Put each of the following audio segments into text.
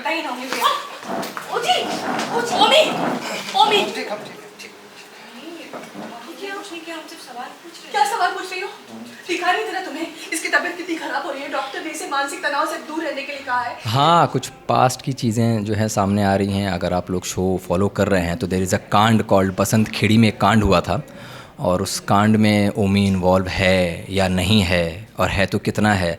बताइए ना ओमी भैया। ओजी ओजी ओमी ओमी ठीक है ठीक क्या हम सिर्फ सवाल पूछ रहे हैं। क्या सवाल पूछ रही हो? दिखा नहीं दे रहा तुम्हें इसकी तबीयत कितनी खराब हो रही है? डॉक्टर ने इसे मानसिक तनाव से दूर रहने के लिए कहा है। हाँ, कुछ पास्ट की चीज़ें जो है सामने आ रही हैं। अगर आप लोग शो फॉलो कर रहे हैं तो देयर इज़ अ कांड कॉल्ड बसंत खेड़ी में एक कांड हुआ था, और उस कांड में ओमी इन्वॉल्व है या नहीं है, और है तो कितना है,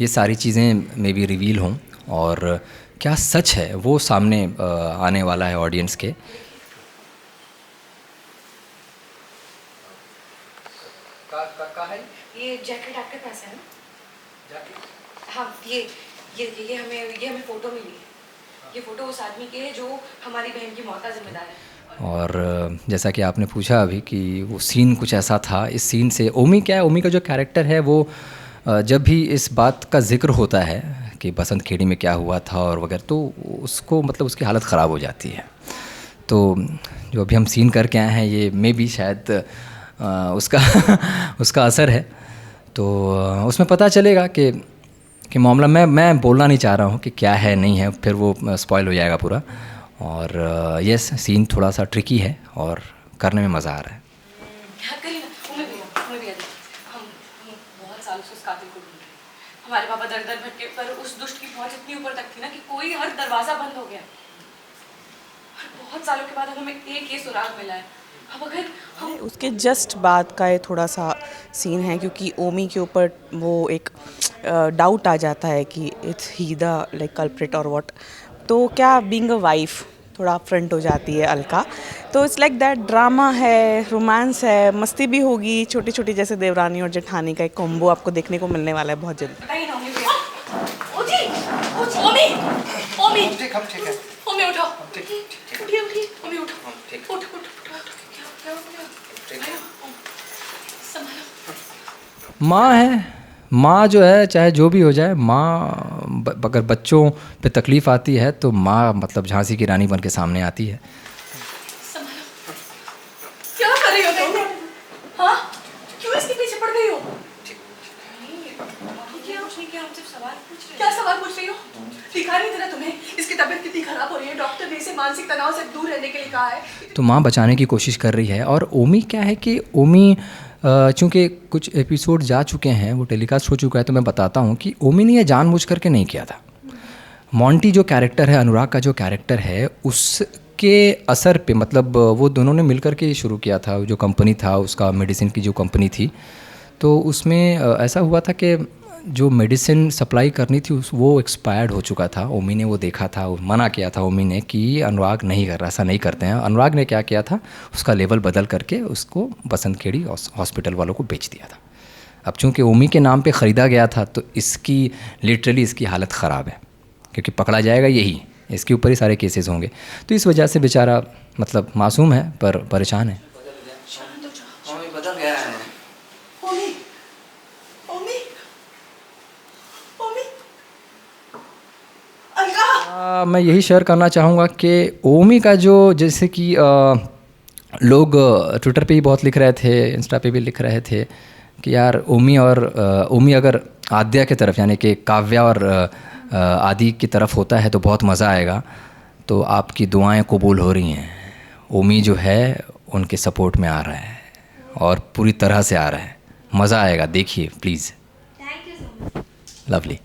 ये सारी चीज़ें मे बी रिवील हों, और क्या सच है वो सामने आने वाला है ऑडियंस के। ये जैकेट आपके पास है ना? हाँ, ये हमें फ़ोटो मिली है। ये फ़ोटो उस आदमी की है जो हमारी बहन की मौत का ज़िम्मेदार है। और जैसा कि आपने पूछा अभी कि वो सीन कुछ ऐसा था, इस सीन से ओमी क्या है, ओमी का जो कैरेक्टर है वो जब भी इस बात का जिक्र होता है कि बसंत खेड़ी में क्या हुआ था और वगैरह, तो उसको मतलब उसकी हालत ख़राब हो जाती है। तो जो अभी हम सीन करके आए हैं ये मे भी शायद उसका उसका असर है। तो उसमें पता चलेगा कि मामला मैं बोलना नहीं चाह रहा हूँ कि क्या है नहीं है, फिर वो स्पॉइल हो जाएगा पूरा। और यस, सीन थोड़ा सा ट्रिकी है और करने में मज़ा आ रहा है। हम बहुत सालों से उस कातिल को ढूंढ रहे हैं। हमारे पापा दर दर भटके, पर उस दुष्ट की पहुंच इतनी ऊपर तक थी ना कि कोई हर दरवाजा बंद हो गया। और बहुत सालों के बाद हमें एक ये सुराग मिला है। अब अगर हम उसके जस्ट बाद का ये थोड़ा सा सीन है, क्योंकि ओमी के ऊपर वो एक डाउट आ जाता है कि it's he the like culprit और व्हाट। तो क्या बीइंग अ वाइफ थोड़ा फ्रंट हो जाती है अलका। तो इट्स लाइक दैट, ड्रामा है, रोमांस है, मस्ती भी होगी छोटी छोटी, जैसे देवरानी और जेठानी का एक कॉम्बो आपको देखने को मिलने वाला है बहुत जल्द। बताइए ना ओमी भैया। ओजी ओजी ओमी ओमी ठीक है ओमी उठो। ठीक उठिए उठिए ओमी उठो। ठीक उठ उठ उठ उठ। क्या हो गया? संभालो। माँ है, माँ जो है चाहे जो भी हो जाए, माँ अगर बच्चों पे तकलीफ़ आती है तो माँ मतलब झांसी की रानी बन के सामने आती है। संभालो। क्या कर रही हो तुम? हाँ, क्यों इसके पीछे पड़ गई हो? क्या हम सिर्फ सवाल पूछ रहे हैं। क्या सवाल पूछ रही हो? दिखा नहीं दे रहा तुम्हें इसकी तबीयत कितनी खराब हो रही है? डॉक्टर ने इसे मानसिक तनाव से दूर रहने के लिए कहा है। तो माँ बचाने की कोशिश कर रही है। और ओमी क्या है कि ओमी चूँकि कुछ एपिसोड जा चुके हैं, वो टेलीकास्ट हो चुका है, तो मैं बताता हूँ कि ओमी ने यह जानबूझ करके नहीं किया था। मोंटी जो कैरेक्टर है, अनुराग का जो कैरेक्टर है, उसके असर पे मतलब वो दोनों ने मिलकर के शुरू किया था। जो कंपनी था उसका, मेडिसिन की जो कंपनी थी, तो उसमें ऐसा हुआ था कि जो मेडिसिन सप्लाई करनी थी वो एक्सपायर्ड हो चुका था। ओमी ने वो देखा था, मना किया था ओमी ने कि अनुराग नहीं कर रहा, ऐसा नहीं करते हैं। अनुराग ने क्या किया था, उसका लेवल बदल करके उसको बसंत खेड़ी हॉस्पिटल वालों को बेच दिया था। अब चूँकि ओमी के नाम पे ख़रीदा गया था तो इसकी लिटरली इसकी हालत ख़राब है, क्योंकि पकड़ा जाएगा यही, इसके ऊपर ही सारे केसेस होंगे। तो इस वजह से बेचारा मतलब मासूम है पर परेशान है। बदल गया है। ओमी ओमी ओमी अलका। मैं यही शेयर करना चाहूँगा कि ओमी का जो, जैसे कि लोग ट्विटर पे ही बहुत लिख रहे थे, इंस्टा पे भी लिख रहे थे कि यार ओमी अगर आद्या की तरफ यानी कि काव्या और आदि की तरफ होता है तो बहुत मज़ा आएगा। तो आपकी दुआएं कबूल हो रही हैं। ओमी जो है उनके सपोर्ट में आ रहा है और पूरी तरह से आ रहा है। मज़ा आएगा, देखिए please. Thank you so much. Lovely.